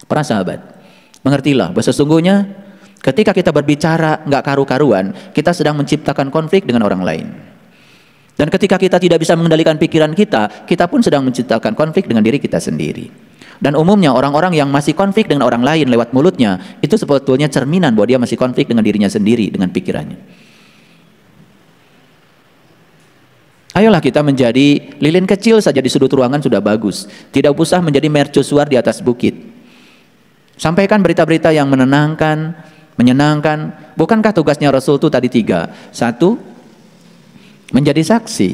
Para sahabat, mengertilah bahwa sesungguhnya ketika kita berbicara nggak karu-karuan, kita sedang menciptakan konflik dengan orang lain. Dan ketika kita tidak bisa mengendalikan pikiran kita, kita pun sedang menciptakan konflik dengan diri kita sendiri. Dan umumnya orang-orang yang masih konflik dengan orang lain lewat mulutnya, itu sebetulnya cerminan bahwa dia masih konflik dengan dirinya sendiri, dengan pikirannya. Ayolah kita menjadi lilin kecil saja di sudut ruangan sudah bagus. Tidak usah menjadi mercusuar di atas bukit. Sampaikan berita-berita yang menenangkan, menyenangkan. Bukankah tugasnya Rasul itu tadi 3? 1, menjadi saksi.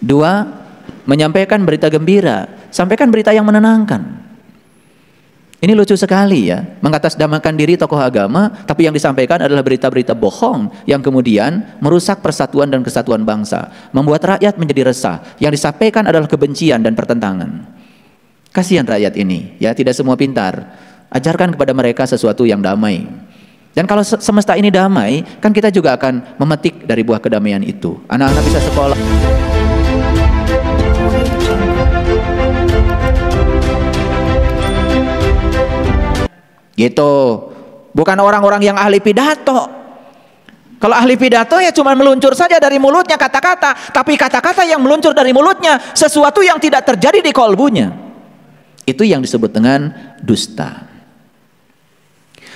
2, menyampaikan berita gembira. Sampaikan berita yang menenangkan. Ini lucu sekali ya, mengatasnamakan diri tokoh agama, tapi yang disampaikan adalah berita-berita bohong yang kemudian merusak persatuan dan kesatuan bangsa, membuat rakyat menjadi resah. Yang disampaikan adalah kebencian dan pertentangan. Kasihan rakyat ini, ya, tidak semua pintar. Ajarkan kepada mereka sesuatu yang damai. Dan kalau semesta ini damai, kan kita juga akan memetik dari buah kedamaian itu. Anak-anak bisa sekolah. Gitu. Bukan orang-orang yang ahli pidato. Kalau ahli pidato ya cuma meluncur saja dari mulutnya kata-kata, tapi kata-kata yang meluncur dari mulutnya sesuatu yang tidak terjadi di kolbunya. Itu yang disebut dengan dusta.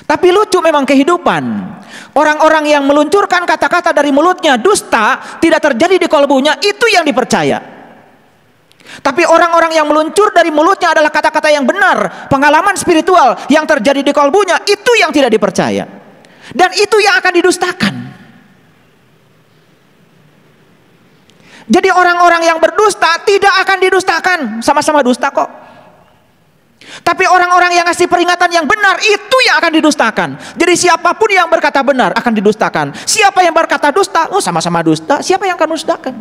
Tapi lucu memang kehidupan. Orang-orang yang meluncurkan kata-kata dari mulutnya dusta, tidak terjadi di kolbunya, itu yang dipercaya. Tapi orang-orang yang meluncur dari mulutnya adalah kata-kata yang benar, pengalaman spiritual yang terjadi di kolbunya, itu yang tidak dipercaya. Dan itu yang akan didustakan. Jadi orang-orang yang berdusta tidak akan didustakan, sama-sama dusta kok. Tapi orang-orang yang ngasih peringatan yang benar, itu yang akan didustakan. Jadi siapapun yang berkata benar akan didustakan. Siapa yang berkata dusta, oh sama-sama dusta, siapa yang akan mendustakan?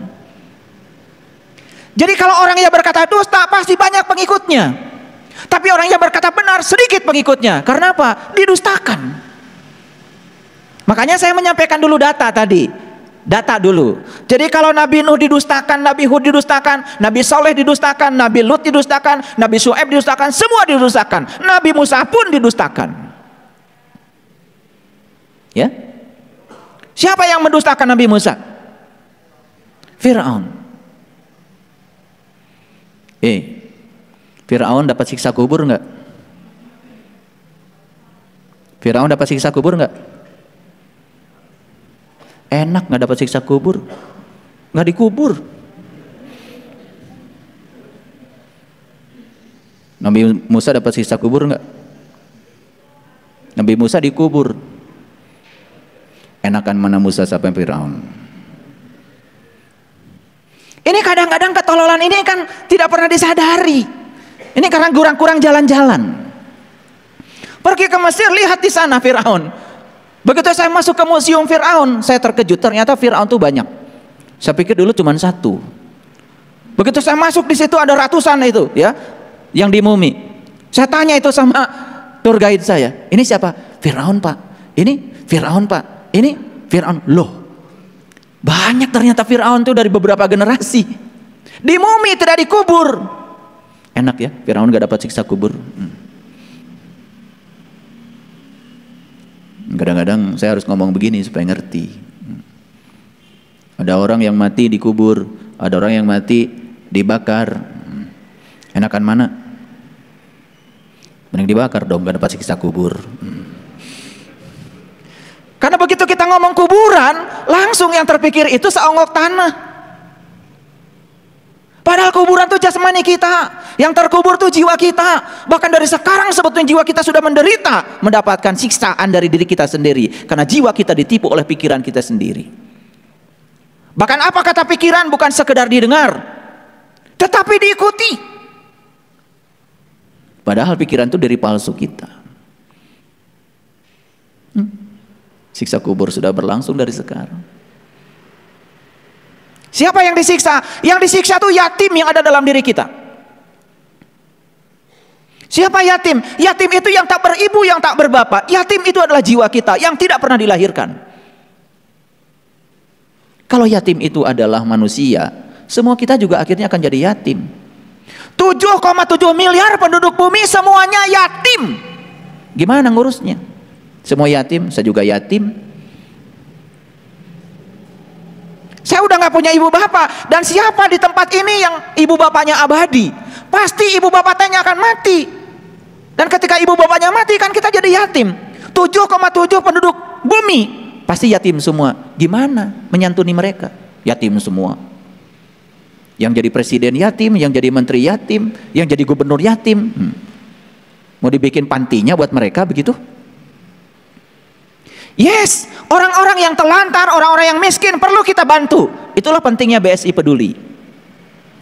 Jadi kalau orang yang berkata dusta pasti banyak pengikutnya. Tapi orang yang berkata benar sedikit pengikutnya. Karena apa? Didustakan. Makanya saya menyampaikan dulu data tadi. Data dulu. Jadi kalau Nabi Nuh didustakan, Nabi Hud didustakan, Nabi Saleh didustakan, Nabi Lut didustakan, Nabi Syuaib didustakan, semua didustakan. Nabi Musa pun didustakan. Ya? Siapa yang mendustakan Nabi Musa? Fir'aun. Fir'aun dapat siksa kubur enggak? Fir'aun dapat siksa kubur enggak? Enak nggak dapat siksa kubur, nggak dikubur. Nabi Musa dapat siksa kubur nggak? Nabi Musa dikubur. Enakan mana Musa sampai Firaun? Ini kadang-kadang ketololan ini kan tidak pernah disadari. Ini karena kurang-kurang jalan-jalan. Pergi ke Mesir, lihat di sana Firaun. Begitu saya masuk ke museum Fir'aun, saya terkejut, ternyata Fir'aun itu banyak. Saya pikir dulu cuma satu. Begitu saya masuk di situ ada ratusan itu, ya, yang di mumi. Saya tanya itu sama tour guide saya, ini siapa? Fir'aun Pak. Ini Fir'aun Pak. Ini Fir'aun. Loh, banyak ternyata Fir'aun itu dari beberapa generasi. Di mumi, tidak dikubur. Enak ya, Fir'aun gak dapat siksa kubur. Kadang-kadang saya harus ngomong begini supaya ngerti. Ada orang yang mati dikubur, ada orang yang mati dibakar. Enakan mana? Mending dibakar dong, gak dapat siksa kubur. Karena begitu kita ngomong kuburan, langsung yang terpikir itu seonggok tanah. Padahal kuburan itu jasmani kita, yang terkubur itu jiwa kita. Bahkan dari sekarang sebetulnya jiwa kita sudah menderita, mendapatkan siksaan dari diri kita sendiri, karena jiwa kita ditipu oleh pikiran kita sendiri. Bahkan apa kata pikiran bukan sekedar didengar, tetapi diikuti. Padahal pikiran itu dari palsu kita. Siksa kubur sudah berlangsung dari sekarang. Siapa yang disiksa? Yang disiksa itu yatim yang ada dalam diri kita. Siapa yatim? Yatim itu yang tak beribu, yang tak berbapak. Yatim itu adalah jiwa kita yang tidak pernah dilahirkan. Kalau yatim itu adalah manusia, semua kita juga akhirnya akan jadi yatim. 7,7 miliar penduduk bumi semuanya yatim. Gimana ngurusnya? Semua yatim, saya juga yatim. Saya udah nggak punya ibu bapak, dan siapa di tempat ini yang ibu bapaknya abadi? Pasti ibu bapaknya akan mati. Dan ketika ibu bapaknya mati, kan kita jadi yatim. 7,7 penduduk bumi pasti yatim semua. Gimana menyantuni mereka? Yatim semua. Yang jadi presiden yatim, yang jadi menteri yatim, yang jadi gubernur yatim. Mau dibikin pantinya buat mereka begitu? Yes, orang-orang yang telantar, orang-orang yang miskin perlu kita bantu. Itulah pentingnya BSI Peduli.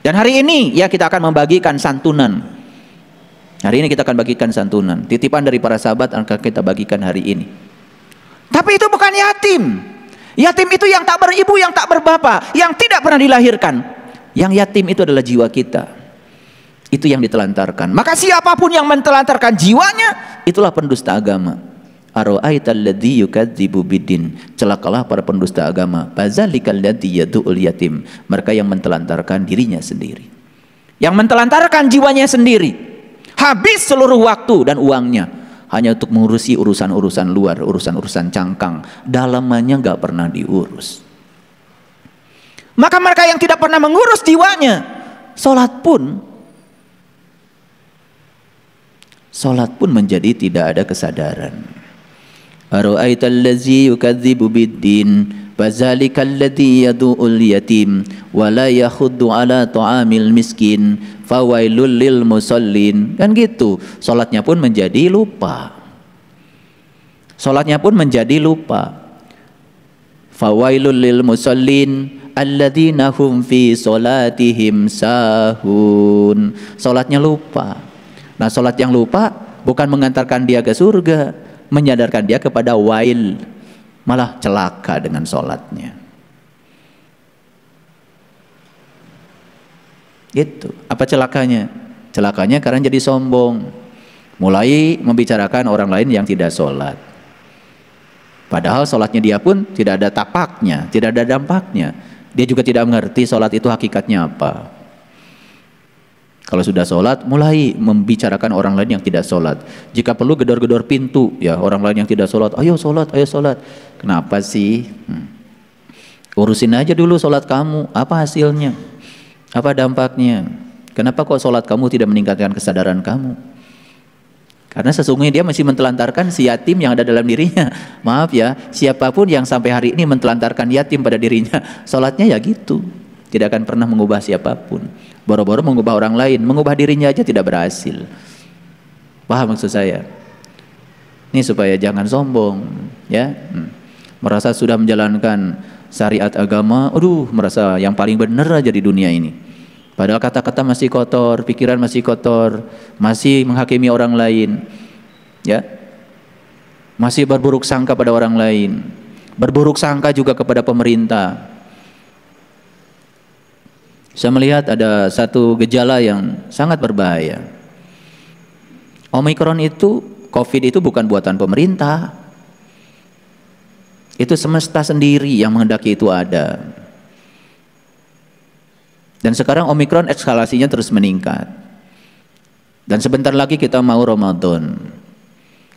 Dan hari ini ya kita akan membagikan santunan. Hari ini kita akan bagikan santunan. Titipan dari para sahabat akan kita bagikan hari ini. Tapi itu bukan yatim. Yatim itu yang tak beribu, yang tak berbapak, yang tidak pernah dilahirkan. Yang yatim itu adalah jiwa kita. Itu yang ditelantarkan. Maka siapapun yang mentelantarkan jiwanya, itulah pendusta agama. Ara'aital ladzi yukadzibu biddin. Celakalah para pendusta agama. Fazalikal ladzi yad'ul yatim. Mereka yang mentelantarkan dirinya sendiri. Yang mentelantarkan jiwanya sendiri. Habis seluruh waktu dan uangnya hanya untuk mengurusi urusan-urusan luar, urusan-urusan cangkang. Dalamannya nggak pernah diurus. Maka mereka yang tidak pernah mengurus jiwanya, sholat pun menjadi tidak ada kesadaran. Ara'aital ladzi yukadzibu biddin fazalikal ladzi yad'ul yatim wa la yakhuddu ala ta'amil miskin fawailul lil musallin. Kan gitu. Salatnya pun menjadi lupa. Salatnya pun menjadi lupa. Fawailul lil musallin alladzina hum fi salatihim sahun. Salatnya lupa. Nah, salat yang lupa bukan mengantarkan dia ke surga, menyadarkan dia kepada wail, malah celaka dengan sholatnya. Gitu. Apa celakanya? Celakanya karena jadi sombong, mulai membicarakan orang lain yang tidak sholat. Padahal sholatnya dia pun tidak ada tapaknya, tidak ada dampaknya. Dia juga tidak mengerti sholat itu hakikatnya apa. Kalau sudah sholat, mulai membicarakan orang lain yang tidak sholat. Jika perlu gedor-gedor pintu, ya orang lain yang tidak sholat, ayo sholat, ayo sholat. Kenapa sih? Urusin aja dulu sholat kamu, apa hasilnya? Apa dampaknya? Kenapa kok sholat kamu tidak meningkatkan kesadaran kamu? Karena sesungguhnya dia masih mentelantarkan si yatim yang ada dalam dirinya. Maaf ya, siapapun yang sampai hari ini mentelantarkan yatim pada dirinya, sholatnya ya gitu. Tidak akan pernah mengubah siapapun. Boro-boro mengubah orang lain, mengubah dirinya aja tidak berhasil. Paham maksud saya? Ini supaya jangan sombong, ya. Merasa sudah menjalankan syariat agama, merasa yang paling benar aja di dunia ini. Padahal kata-kata masih kotor, pikiran masih kotor, masih menghakimi orang lain, ya. Masih berburuk sangka pada orang lain, berburuk sangka juga kepada pemerintah. Saya melihat ada satu gejala yang sangat berbahaya. Omikron itu, COVID itu bukan buatan pemerintah. Itu semesta sendiri yang menghendaki itu ada. Dan sekarang Omikron eskalasinya terus meningkat. Dan sebentar lagi kita mau Ramadan.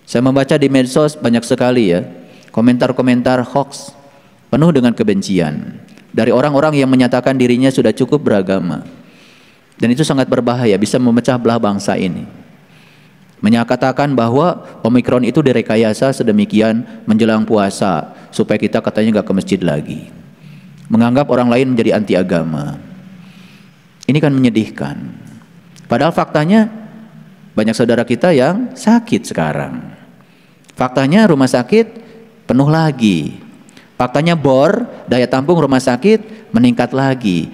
Saya membaca di medsos banyak sekali ya, komentar-komentar hoax penuh dengan kebencian. Dari orang-orang yang menyatakan dirinya sudah cukup beragama. Dan itu sangat berbahaya, bisa memecah belah bangsa ini. Menyatakan bahwa Omikron itu direkayasa sedemikian menjelang puasa, supaya kita katanya gak ke masjid lagi. Menganggap orang lain menjadi anti agama. Ini kan menyedihkan. Padahal faktanya banyak saudara kita yang sakit sekarang. Faktanya rumah sakit penuh lagi. Faktanya bor, daya tampung rumah sakit meningkat lagi.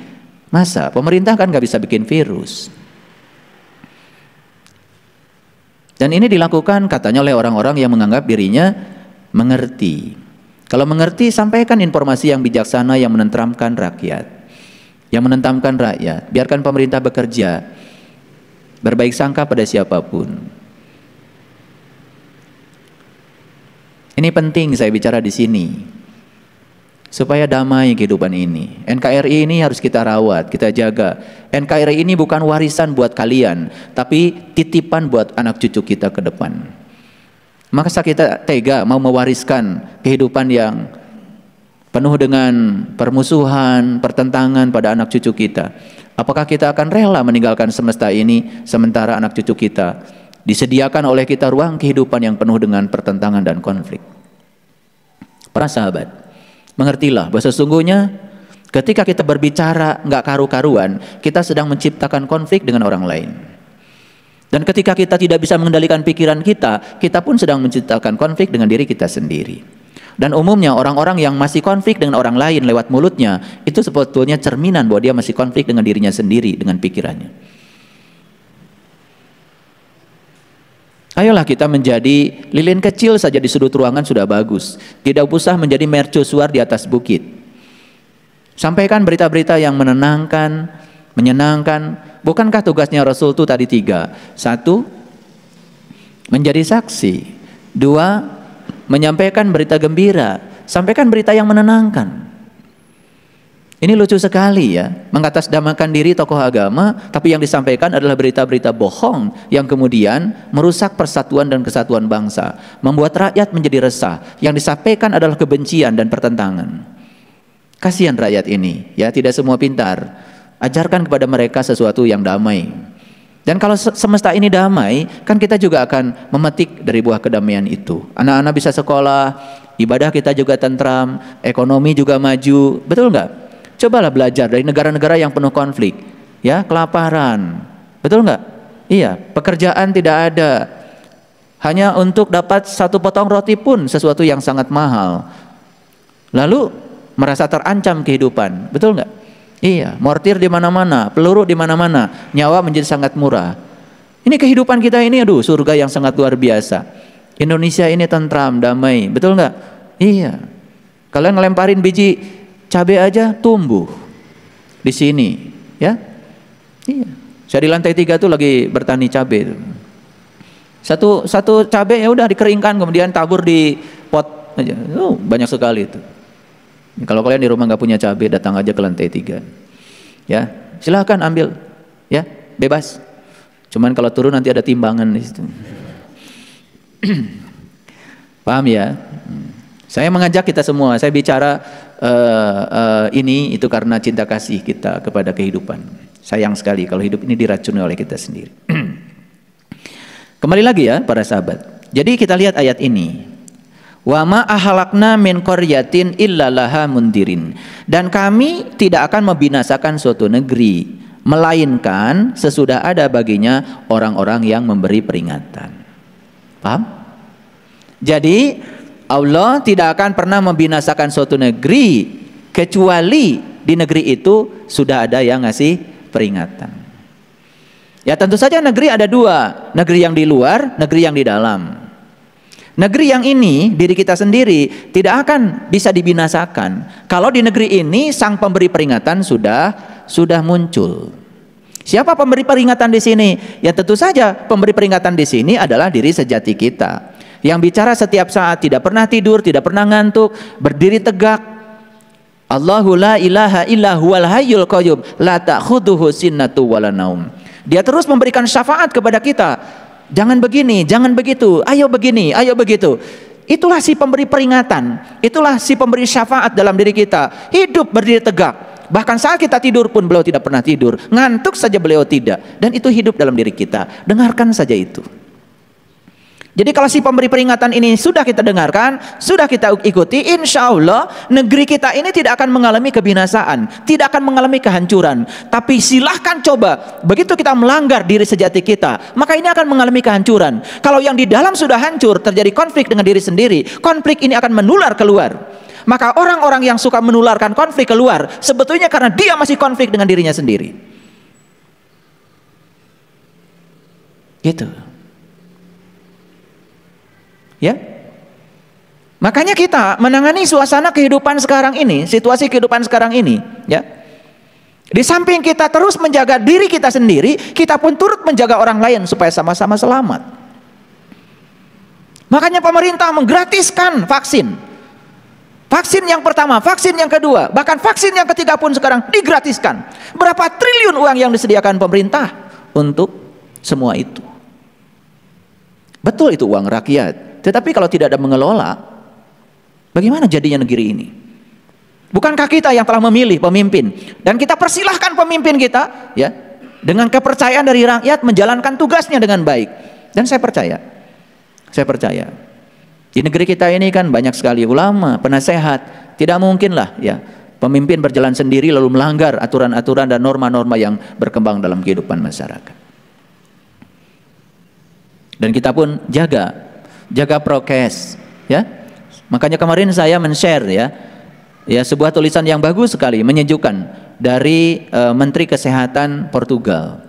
Masa pemerintah kan gak bisa bikin virus. Dan ini dilakukan katanya oleh orang-orang yang menganggap dirinya mengerti. Kalau mengerti, sampaikan informasi yang bijaksana yang menenteramkan rakyat. Yang menentamkan rakyat. Biarkan pemerintah bekerja. Berbaik sangka pada siapapun. Ini penting saya bicara di sini. Supaya damai kehidupan ini. NKRI ini harus kita rawat, kita jaga. NKRI ini bukan warisan buat kalian, tapi titipan buat anak cucu kita ke depan. Masa kita tega mau mewariskan kehidupan yang penuh dengan permusuhan, pertentangan pada anak cucu kita? Apakah kita akan rela meninggalkan semesta ini sementara anak cucu kita disediakan oleh kita ruang kehidupan yang penuh dengan pertentangan dan konflik? Para sahabat, mengertilah bahwa sesungguhnya ketika kita berbicara nggak karu-karuan, kita sedang menciptakan konflik dengan orang lain. Dan ketika kita tidak bisa mengendalikan pikiran kita, kita pun sedang menciptakan konflik dengan diri kita sendiri. Dan umumnya orang-orang yang masih konflik dengan orang lain lewat mulutnya, itu sebetulnya cerminan bahwa dia masih konflik dengan dirinya sendiri, dengan pikirannya. Ayolah kita menjadi lilin kecil saja di sudut ruangan sudah bagus. Tidak usah menjadi mercusuar di atas bukit. Sampaikan berita-berita yang menenangkan, menyenangkan. Bukankah tugasnya Rasul itu tadi 3? 1, menjadi saksi. 2, menyampaikan berita gembira. Sampaikan berita yang menenangkan. Ini lucu sekali ya, mengatasnamakan diri tokoh agama, tapi yang disampaikan adalah berita-berita bohong yang kemudian merusak persatuan dan kesatuan bangsa, membuat rakyat menjadi resah. Yang disampaikan adalah kebencian dan pertentangan. Kasihan rakyat ini, ya, tidak semua pintar. Ajarkan kepada mereka sesuatu yang damai. Dan kalau semesta ini damai, kan kita juga akan memetik dari buah kedamaian itu. Anak-anak bisa sekolah, ibadah kita juga tentram, ekonomi juga maju, betul nggak? Cobalah belajar dari negara-negara yang penuh konflik, ya, kelaparan, betul nggak? Iya, pekerjaan tidak ada, hanya untuk dapat 1 potong roti pun sesuatu yang sangat mahal. Lalu merasa terancam kehidupan, betul nggak? Iya, mortir di mana-mana, peluru di mana-mana, nyawa menjadi sangat murah. Ini kehidupan kita ini, aduh, surga yang sangat luar biasa. Indonesia ini tentram, damai, betul nggak? Iya. Kalian ngelemparin biji cabai aja tumbuh di sini, ya. Iya. Saya di lantai 3 tuh lagi bertani cabai. Satu cabai ya udah dikeringkan, kemudian tabur di pot aja. Banyak sekali itu. Kalau kalian di rumah nggak punya cabai, datang aja ke lantai 3. Ya, silahkan ambil, ya, bebas. Cuman kalau turun nanti ada timbangan di situ. Paham ya? Saya mengajak kita semua. Saya bicara ini itu karena cinta kasih kita kepada kehidupan. Sayang sekali kalau hidup ini diracuni oleh kita sendiri. Kembali lagi ya para sahabat. Jadi kita lihat ayat ini. Wa ma ahlakna min qaryatin illa laha mundirin. Dan kami tidak akan membinasakan suatu negeri, melainkan sesudah ada baginya orang-orang yang memberi peringatan. Paham? Jadi Allah tidak akan pernah membinasakan suatu negeri kecuali di negeri itu sudah ada yang ngasih peringatan. Ya tentu saja negeri ada 2, negeri yang di luar, negeri yang di dalam. Negeri yang ini, diri kita sendiri, tidak akan bisa dibinasakan. Kalau di negeri ini sang pemberi peringatan sudah muncul. Siapa pemberi peringatan di sini? Ya tentu saja pemberi peringatan di sini adalah diri sejati kita. Yang bicara setiap saat, tidak pernah tidur, tidak pernah ngantuk, berdiri tegak. Allahu la ilaha illa huwal hayyul qayyum la ta'khudhuhu sinnatu wala naum. Dia terus memberikan syafaat kepada kita. Jangan begini, jangan begitu, ayo begini, ayo begitu. Itulah si pemberi peringatan, itulah si pemberi syafaat dalam diri kita. Hidup berdiri tegak. Bahkan saat kita tidur pun beliau tidak pernah tidur. Ngantuk saja beliau tidak. Dan itu hidup dalam diri kita. Dengarkan saja itu. Jadi kalau si pemberi peringatan ini sudah kita dengarkan, sudah kita ikuti, insya Allah negeri kita ini tidak akan mengalami kebinasaan, tidak akan mengalami kehancuran. Tapi silahkan coba, begitu kita melanggar diri sejati kita, maka ini akan mengalami kehancuran. Kalau yang di dalam sudah hancur, terjadi konflik dengan diri sendiri, konflik ini akan menular keluar. Maka orang-orang yang suka menularkan konflik keluar, sebetulnya karena dia masih konflik dengan dirinya sendiri. Gitu. Ya, makanya kita menangani suasana kehidupan sekarang ini, situasi kehidupan sekarang ini, ya. Di samping kita terus menjaga diri kita sendiri, kita pun turut menjaga orang lain supaya sama-sama selamat. Makanya pemerintah menggratiskan vaksin. Vaksin yang pertama, vaksin yang kedua, bahkan vaksin yang ketiga pun sekarang digratiskan. Berapa triliun uang yang disediakan pemerintah untuk semua itu? Betul itu uang rakyat. Tetapi kalau tidak ada mengelola, bagaimana jadinya negeri ini? Bukankah kita yang telah memilih pemimpin dan kita persilahkan pemimpin kita, ya, dengan kepercayaan dari rakyat menjalankan tugasnya dengan baik. Dan saya percaya di negeri kita ini kan banyak sekali ulama, penasehat. Tidak mungkinlah ya pemimpin berjalan sendiri lalu melanggar aturan-aturan dan norma-norma yang berkembang dalam kehidupan masyarakat. Dan kita pun jaga prokes, ya. Makanya kemarin saya men-share ya sebuah tulisan yang bagus sekali, menyejukkan dari Menteri Kesehatan Portugal.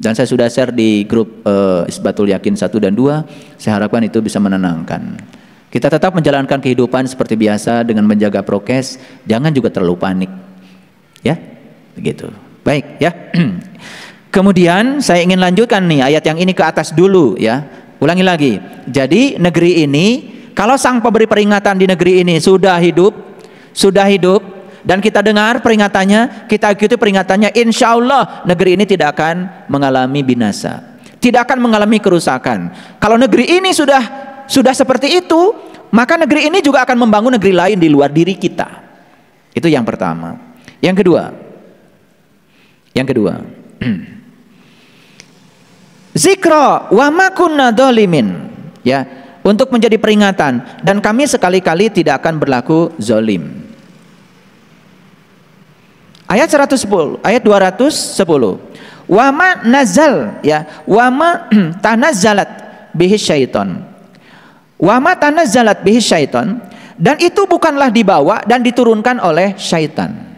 Dan saya sudah share di grup Isbatul Yakin 1 dan 2. Saya harapkan itu bisa menenangkan. Kita tetap menjalankan kehidupan seperti biasa dengan menjaga prokes, jangan juga terlalu panik. Ya, begitu. Baik, ya. Kemudian saya ingin lanjutkan nih ayat yang ini ke atas dulu ya. Ulangi lagi. Jadi negeri ini, kalau sang pemberi peringatan di negeri ini sudah hidup dan kita dengar peringatannya, kita ikuti peringatannya, insya Allah negeri ini tidak akan mengalami binasa, tidak akan mengalami kerusakan. Kalau negeri ini sudah seperti itu, maka negeri ini juga akan membangun negeri lain di luar diri kita. Itu yang pertama. Yang kedua, zikra wa ma kunna dzalimin, ya, untuk menjadi peringatan, dan kami sekali-kali tidak akan berlaku zalim. Ayat 110, ayat 210. Wa ma nazal, ya, wa ma tanazzalat bihi syaiton. Wa ma tanazzalat bihi syaiton, dan itu bukanlah dibawa dan diturunkan oleh syaitan.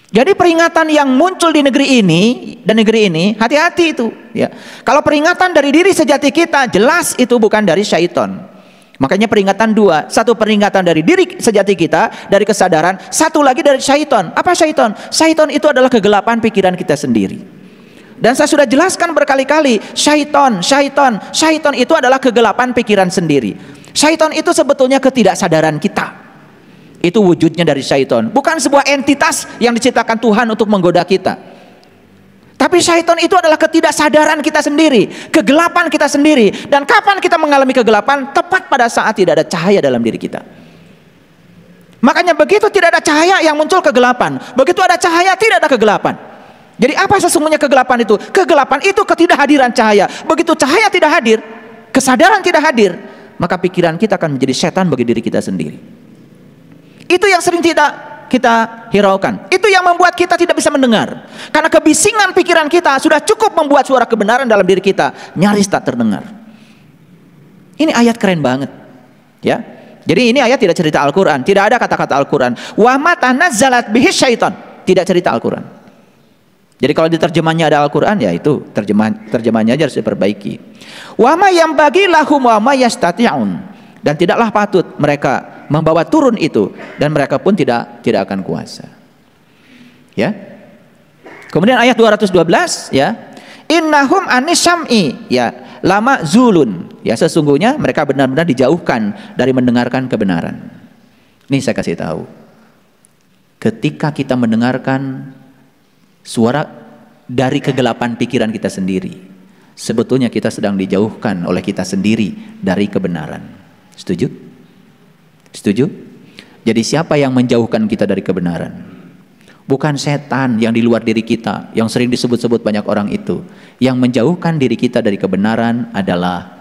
Jadi peringatan yang muncul di negeri ini, hati-hati itu ya. Kalau peringatan dari diri sejati kita, jelas itu bukan dari syaitan. Makanya peringatan dua, satu peringatan dari diri sejati kita, dari kesadaran, satu lagi dari syaitan. Apa syaitan? Syaitan itu adalah kegelapan pikiran kita sendiri. Dan saya sudah jelaskan berkali-kali, syaitan itu adalah kegelapan pikiran sendiri. Syaitan itu sebetulnya ketidaksadaran kita. Itu wujudnya dari syaitan, bukan sebuah entitas yang diciptakan Tuhan untuk menggoda kita. Tapi syaitan itu adalah ketidaksadaran kita sendiri, kegelapan kita sendiri. Dan kapan kita mengalami kegelapan? Tepat pada saat tidak ada cahaya dalam diri kita. Makanya begitu tidak ada cahaya yang muncul kegelapan, begitu ada cahaya tidak ada kegelapan. Jadi apa sesungguhnya kegelapan itu? Kegelapan itu ketidakhadiran cahaya. Begitu cahaya tidak hadir, kesadaran tidak hadir, maka pikiran kita akan menjadi setan bagi diri kita sendiri. Itu yang sering tidak kita hiraukan. Itu yang membuat kita tidak bisa mendengar. Karena kebisingan pikiran kita sudah cukup membuat suara kebenaran dalam diri kita nyaris tak terdengar. Ini ayat keren banget, ya. Jadi ini ayat tidak cerita Al-Quran, tidak ada kata-kata Al-Quran. Wa ma tanazzalat bihi syaitan, tidak cerita Al-Quran. Jadi kalau di terjemahnya ada Al-Quran, ya itu terjemahnya aja harus diperbaiki. Wa ma yambaghi lahum wa ma yastati'un, dan tidaklah patut mereka membawa turun itu, dan mereka pun tidak akan kuasa. Ya. Kemudian ayat 212, ya. Innahum anisyam'i, ya, lama zulun. Ya, sesungguhnya mereka benar-benar dijauhkan dari mendengarkan kebenaran. Ini saya kasih tahu. Ketika kita mendengarkan suara dari kegelapan pikiran kita sendiri, sebetulnya kita sedang dijauhkan oleh kita sendiri dari kebenaran. Setuju? Setuju? Jadi siapa yang menjauhkan kita dari kebenaran? Bukan setan yang di luar diri kita, yang sering disebut-sebut banyak orang itu. Yang menjauhkan diri kita dari kebenaran adalah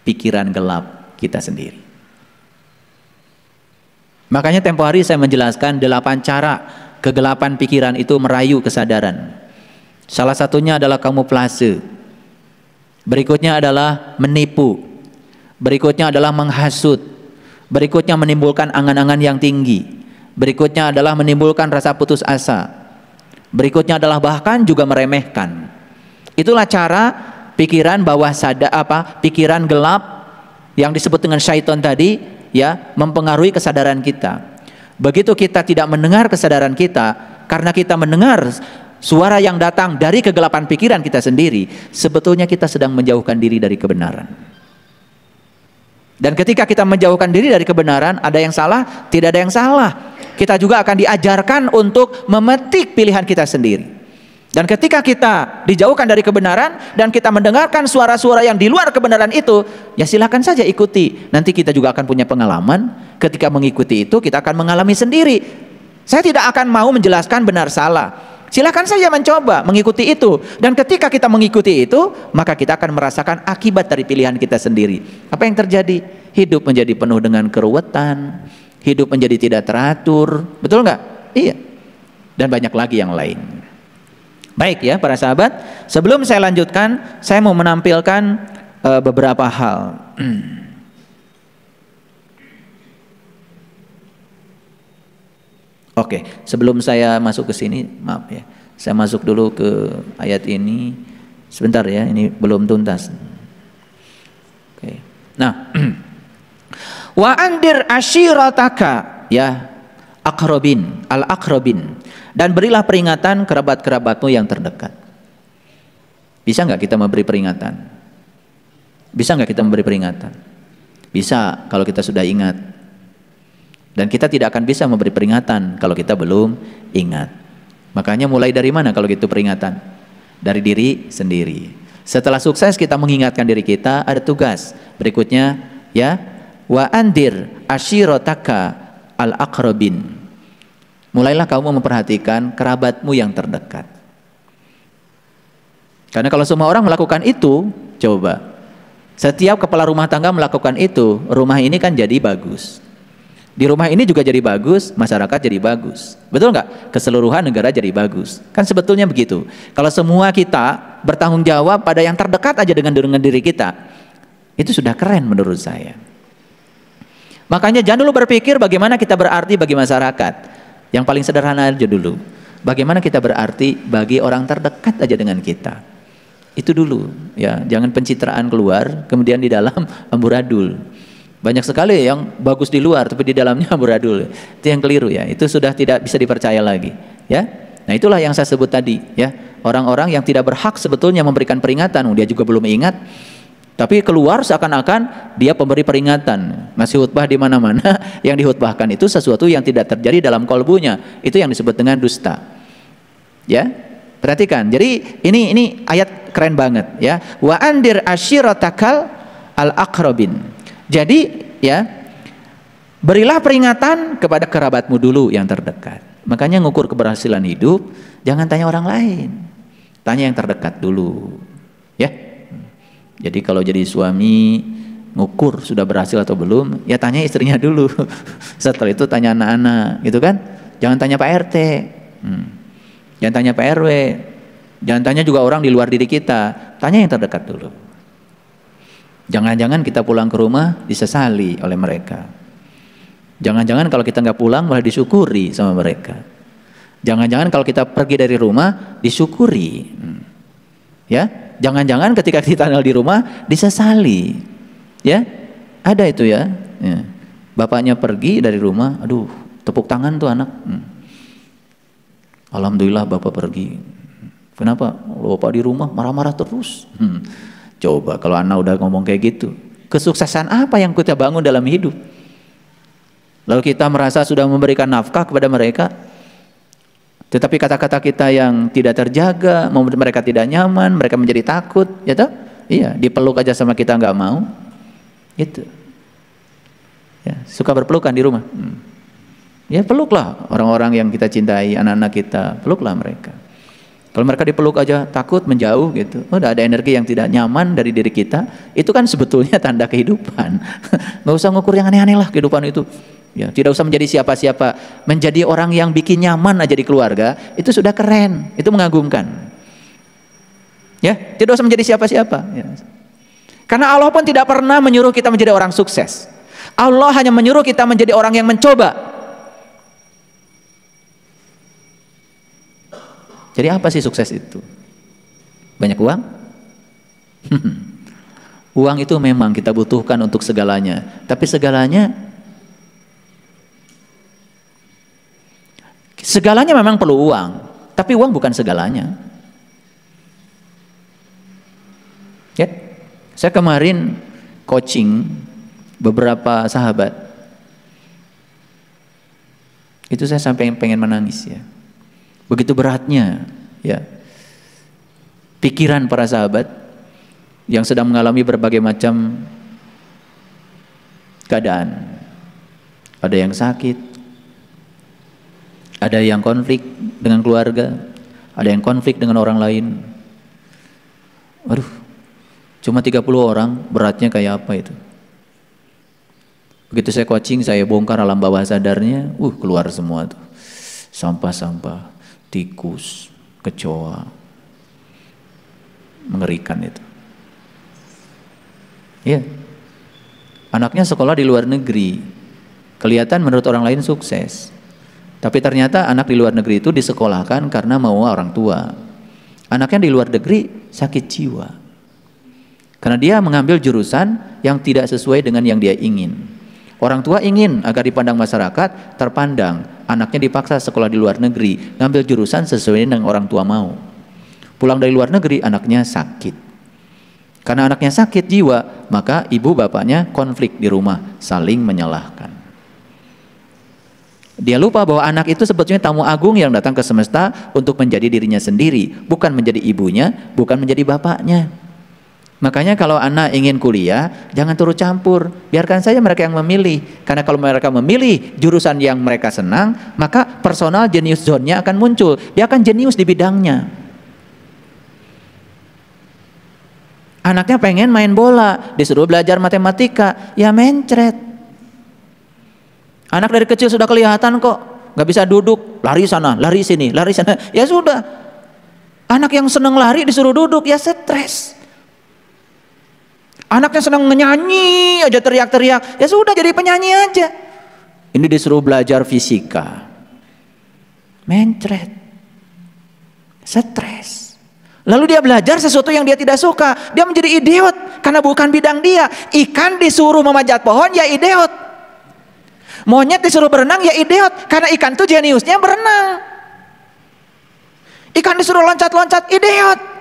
pikiran gelap kita sendiri. Makanya tempo hari saya menjelaskan 8 cara kegelapan pikiran itu merayu kesadaran. Salah satunya adalah kamuflase. Berikutnya adalah menipu. Berikutnya adalah menghasut. Berikutnya menimbulkan angan-angan yang tinggi. Berikutnya adalah menimbulkan rasa putus asa. Berikutnya adalah bahkan juga meremehkan. Itulah cara pikiran bawah sadar, pikiran gelap yang disebut dengan syaitan tadi, ya, mempengaruhi kesadaran kita. Begitu kita tidak mendengar kesadaran kita, karena kita mendengar suara yang datang dari kegelapan pikiran kita sendiri, sebetulnya kita sedang menjauhkan diri dari kebenaran. Dan ketika kita menjauhkan diri dari kebenaran, ada yang salah? Tidak ada yang salah. Kita juga akan diajarkan untuk memetik pilihan kita sendiri. Dan ketika kita dijauhkan dari kebenaran dan kita mendengarkan suara-suara yang di luar kebenaran itu, ya silakan saja ikuti. Nanti kita juga akan punya pengalaman. Ketika mengikuti itu, kita akan mengalami sendiri. Saya tidak akan mau menjelaskan benar salah. Silakan saja mencoba mengikuti itu. Dan ketika kita mengikuti itu, maka kita akan merasakan akibat dari pilihan kita sendiri. Apa yang terjadi? Hidup menjadi penuh dengan keruwetan, hidup menjadi tidak teratur. Betul nggak? Iya. Dan banyak lagi yang lain. Baik ya para sahabat, sebelum saya lanjutkan, saya mau menampilkan beberapa hal. Oke, sebelum saya masuk ke sini, maaf ya, saya masuk dulu ke ayat ini. Sebentar ya, ini belum tuntas. Oke, nah, wa andir ashirataka, ya, akrobin, al-akrobin. Dan berilah peringatan kerabat-kerabatmu yang terdekat. Bisa nggak kita memberi peringatan? Bisa nggak kita memberi peringatan? Bisa kalau kita sudah ingat. Dan kita tidak akan bisa memberi peringatan kalau kita belum ingat. Makanya mulai dari mana kalau gitu peringatan? Dari diri sendiri. Setelah sukses kita mengingatkan diri kita, ada tugas. Berikutnya, ya, wa andir ashirataka al-aqrabin. Mulailah kamu memperhatikan kerabatmu yang terdekat. Karena kalau semua orang melakukan itu, coba. Setiap kepala rumah tangga melakukan itu, rumah ini kan jadi bagus. Di rumah ini juga jadi bagus, masyarakat jadi bagus. Betul nggak? Keseluruhan negara jadi bagus. Kan sebetulnya begitu. Kalau semua kita bertanggung jawab pada yang terdekat aja dengan diri kita, itu sudah keren menurut saya. Makanya jangan dulu berpikir bagaimana kita berarti bagi masyarakat. Yang paling sederhana aja dulu. Bagaimana kita berarti bagi orang terdekat aja dengan kita. Itu dulu, ya. Jangan pencitraan keluar, kemudian di dalam amburadul. Banyak sekali yang bagus di luar, tapi di dalamnya amburadul. Itu yang keliru ya. Itu sudah tidak bisa dipercaya lagi, ya. Nah itulah yang saya sebut tadi, ya. Orang-orang yang tidak berhak sebetulnya memberikan peringatan, dia juga belum ingat. Tapi keluar seakan-akan dia pemberi peringatan. Masih khutbah di mana-mana, yang dihutbahkan itu sesuatu yang tidak terjadi dalam kolbunya. Itu yang disebut dengan dusta. Ya, perhatikan. Jadi ini ayat keren banget, ya. Wa andir ashiratakal al-aqrabin. Jadi, ya, berilah peringatan kepada kerabatmu dulu yang terdekat. Makanya ngukur keberhasilan hidup, jangan tanya orang lain. Tanya yang terdekat dulu. Ya. Jadi kalau jadi suami ngukur sudah berhasil atau belum, ya tanya istrinya dulu. Setelah itu tanya anak-anak, gitu kan? Jangan tanya Pak RT, jangan tanya Pak RW, jangan tanya juga orang di luar diri kita. Tanya yang terdekat dulu. Jangan-jangan kita pulang ke rumah disesali oleh mereka. Jangan-jangan kalau kita nggak pulang malah disyukuri sama mereka. Jangan-jangan kalau kita pergi dari rumah disyukuri, ya. Jangan-jangan ketika kita tinggal di rumah disesali, ya, ada itu ya. Bapaknya pergi dari rumah, aduh, tepuk tangan tuh anak. Alhamdulillah bapak pergi. Kenapa? Bapak di rumah marah-marah terus. Coba kalau anak udah ngomong kayak gitu, kesuksesan apa yang kita bangun dalam hidup? Lalu kita merasa sudah memberikan nafkah kepada mereka, tetapi kata-kata kita yang tidak terjaga, membuat mereka tidak nyaman, mereka menjadi takut, ya toh? Iya, dipeluk aja sama kita nggak mau, gitu. Ya, suka berpelukan di rumah. Ya peluklah orang-orang yang kita cintai, anak-anak kita, peluklah mereka. Kalau mereka dipeluk aja takut, menjauh gitu, udah ada energi yang tidak nyaman dari diri kita, itu kan sebetulnya tanda kehidupan. Nggak usah ngukur yang aneh-aneh lah kehidupan itu. Ya, tidak usah menjadi siapa-siapa, menjadi orang yang bikin nyaman aja di keluarga, itu sudah keren, itu mengagumkan. Ya, tidak usah menjadi siapa-siapa. Ya. Karena Allah pun tidak pernah menyuruh kita menjadi orang sukses. Allah hanya menyuruh kita menjadi orang yang mencoba. Jadi apa sih sukses itu? Banyak uang? Uang itu memang kita butuhkan untuk segalanya, tapi segalanya memang perlu uang, tapi uang bukan segalanya. Ya, saya kemarin coaching beberapa sahabat, itu saya sampai pengen menangis ya. Begitu beratnya, ya. pikiran para sahabat yang sedang mengalami berbagai macam keadaan. Ada yang sakit, ada yang konflik dengan keluarga, ada yang konflik dengan orang lain. Waduh, cuma 30 orang, beratnya kayak apa itu? Begitu saya coaching, saya bongkar alam bawah sadarnya, keluar semua tuh. Sampah-sampah, tikus, kecoa. Mengerikan itu. Ya. Anaknya sekolah di luar negeri. Kelihatan menurut orang lain sukses. Tapi ternyata anak di luar negeri itu disekolahkan karena mau orang tua. Anaknya di luar negeri sakit jiwa. Karena dia mengambil jurusan yang tidak sesuai dengan yang dia ingin. Orang tua ingin agar dipandang masyarakat terpandang. Anaknya dipaksa sekolah di luar negeri, ngambil jurusan sesuai dengan orang tua mau. Pulang dari luar negeri, anaknya sakit. Karena anaknya sakit jiwa, maka ibu bapaknya konflik di rumah, saling menyalahkan. Dia lupa bahwa anak itu sebetulnya tamu agung yang datang ke semesta untuk menjadi dirinya sendiri, bukan menjadi ibunya, bukan menjadi bapaknya. Makanya kalau anak ingin kuliah, jangan turut campur. Biarkan saja mereka yang memilih. Karena kalau mereka memilih jurusan yang mereka senang, maka personal genius zone-nya akan muncul. Dia akan jenius di bidangnya. Anaknya pengen main bola, disuruh belajar matematika, ya mencret. Anak dari kecil sudah kelihatan kok, gak bisa duduk, lari sana, lari sini, lari sana. Ya sudah. Anak yang senang lari disuruh duduk, ya stres. Anaknya senang menyanyi aja, teriak-teriak, ya sudah jadi penyanyi aja. Ini disuruh belajar fisika, mencret, stres. Lalu dia belajar sesuatu yang dia tidak suka, dia menjadi idiot karena bukan bidang dia. Ikan disuruh memanjat pohon, ya idiot. Monyet disuruh berenang, ya idiot karena ikan tuh jeniusnya berenang. Ikan disuruh loncat-loncat, idiot.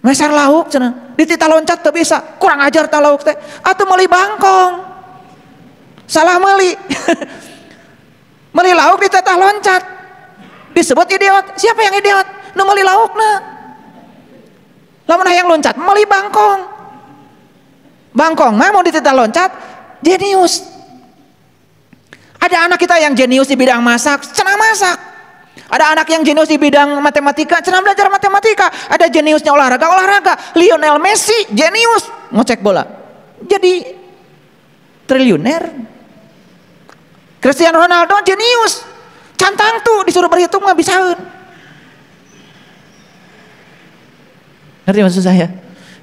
Meser lauk cenah, ditita loncat tuh bisa, kurang ajar ta lauk teh. Atuh meuli bangkong. Salah meuli. Meuli lauk ditita loncat. Disebut idiot. Siapa yang idiot? Nu meuli laukna. Lamun hayang loncat meuli bangkong. Bangkong mah mau ditita loncat, jenius. Ada anak kita yang jenius di bidang masak, cenah masak. Ada anak yang jenius di bidang matematika, cenah belajar matematika. Ada jeniusnya olahraga. Lionel Messi jenius ngecek bola, jadi triliuner. Cristiano Ronaldo jenius, cantang tuh disuruh berhitung nggak bisaun. Ngerti maksud saya?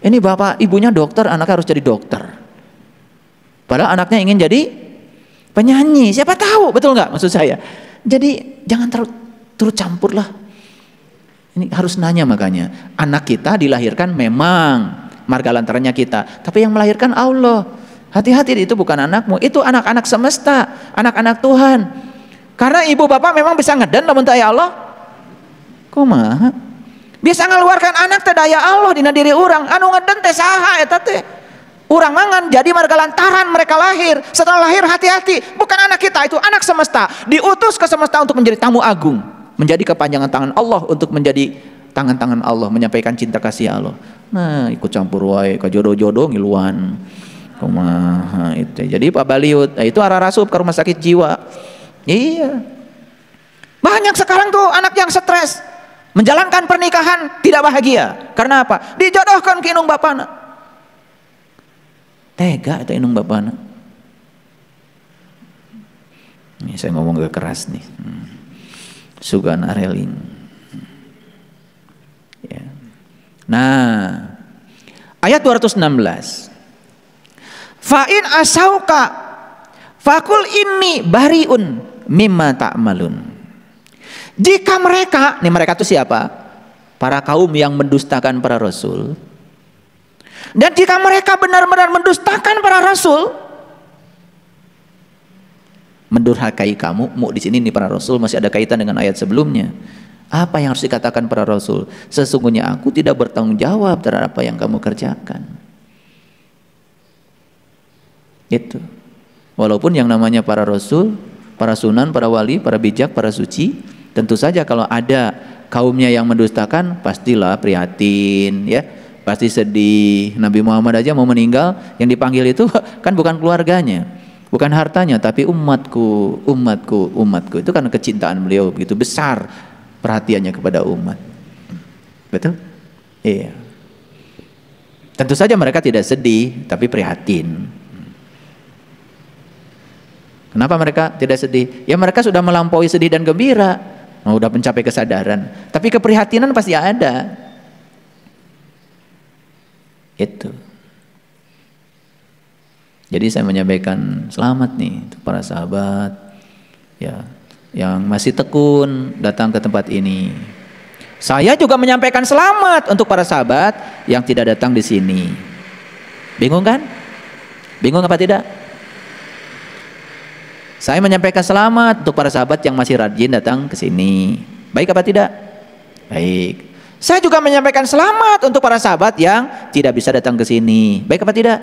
Ini bapak ibunya dokter, anaknya harus jadi dokter. Padahal anaknya ingin jadi penyanyi, siapa tahu, betul nggak maksud saya? Jadi jangan turut campur lah. Ini harus nanya. Makanya anak kita dilahirkan memang marga lantarannya kita, tapi yang melahirkan Allah. Hati-hati, itu bukan anakmu, itu anak-anak semesta, anak-anak Tuhan. Karena ibu bapak memang bisa ngeden lamun teu aya Allah. Kumaha? Bisa ngeluarkan anak teh daya Allah dina diri urang. Anu ngeden teh saha eta teh? Urang mangan jadi marga lantaran mereka lahir. Setelah lahir hati-hati, bukan anak kita, itu anak semesta, diutus ke semesta untuk menjadi tamu agung, menjadi kepanjangan tangan Allah, untuk menjadi tangan-tangan Allah, menyampaikan cinta kasih Allah. Nah, ikut campur wae ka jodoh-jodoh ngiluan. Kumaha itu. Jadi Pak Baliut, itu arah rasup ke rumah sakit jiwa. Iya. Banyak sekarang tuh anak yang stres, menjalankan pernikahan tidak bahagia. Karena apa? Dijodohkan ke indung bapana. Tega itu indung bapana. Ini saya ngomong gak keras nih. Sugan areling. Ya. Nah, ayat 216. Fa'in asauka fakul inni bariun mimma ta'malun. Jika mereka, nih mereka itu siapa? Para kaum yang mendustakan para rasul. Dan jika mereka benar-benar mendustakan para rasul, mendurhakai kamu, di sini nih para rasul masih ada kaitan dengan ayat sebelumnya. Apa yang harus dikatakan para rasul? Sesungguhnya aku tidak bertanggung jawab terhadap apa yang kamu kerjakan. Itu. Walaupun yang namanya para rasul, para sunan, para wali, para bijak, para suci, tentu saja kalau ada kaumnya yang mendustakan, pastilah prihatin, ya, pasti sedih. Nabi Muhammad aja mau meninggal, yang dipanggil itu kan bukan keluarganya, bukan hartanya, tapi umatku, umatku, umatku. Itu karena kecintaan beliau begitu besar perhatiannya kepada umat. Betul? Iya. Tentu saja mereka tidak sedih, tapi prihatin. Kenapa mereka tidak sedih? Ya mereka sudah melampaui sedih dan gembira, sudah mencapai kesadaran. Tapi keprihatinan pasti ada. Itu. Jadi saya menyampaikan selamat nih untuk para sahabat, ya, yang masih tekun datang ke tempat ini. Saya juga menyampaikan selamat untuk para sahabat yang tidak datang di sini. Bingung kan? Bingung apa tidak? Saya menyampaikan selamat untuk para sahabat yang masih rajin datang ke sini. Baik apa tidak? Baik. Saya juga menyampaikan selamat untuk para sahabat yang tidak bisa datang ke sini. Baik apa tidak?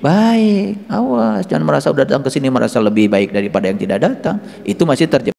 Baik. Awas, jangan merasa udah datang ke sini merasa lebih baik daripada yang tidak datang. Itu masih terjadi.